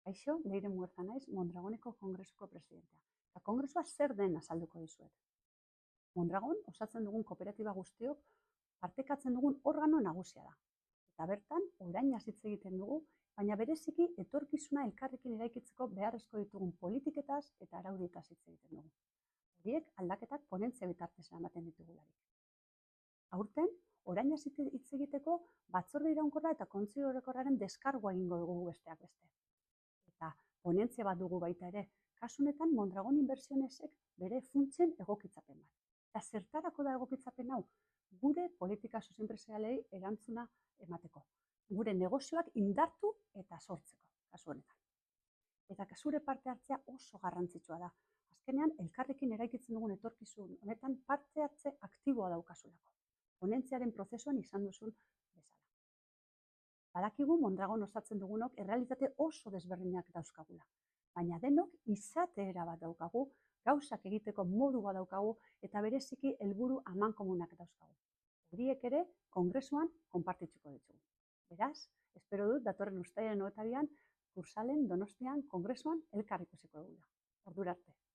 Kaixo, Leire Muerta naiz, Mondragoneko Kongresuko presidentea. Eta kongresua zer den azalduko dizuet. Mondragon osatzen dugun kooperatiba guztiok partekatzen dugun organo nagusia da. Eta bertan, orainaz hitz egiten dugu, baina bereziki etorkizuna elkarrekin eraikitzeko beharrezko ditugun politiketaz eta araudietaz hitz egiten dugu. Horiek aldaketak ponentzia bitartez ematen ditugularik. Aurten, orainaz hitz egiteko batzorde iraunkorra eta kontseilu orokorraren deskargua egingo dugu besteak beste. Eta ponentzia bat dugu baita ere, kasu honetan Mondragon Inversionesek bere funtsen egokitzapen bat. Eta zertarako da egokitzapen hau? Gure politika sozienpresarialei erantzuna emateko. Gure negozioak indartu eta sortzeko, kasu honetan. Eta zure parte hartzea oso garrantzitsua da. Azkenean, elkarrekin eraikitzen dugun etorkizun honetan parte hartze aktiboa daukasulako. Ponentziaren prozesuan izan duzun bezala. Badakigu Mondragon osatzen dugunok errealitate oso desberdinak dauzkagula. Baina denok izateera bat daukagu, gauzak egiteko modu bat daukagu eta bereziki helburu amankomunak dauzkagu. Horiek ere kongresuan konpartituko ditugu. Beraz, espero dut datorren uztailaren 22an Kursaalen Donostian kongresuan elkar ikusiko dugula. Ordura arte.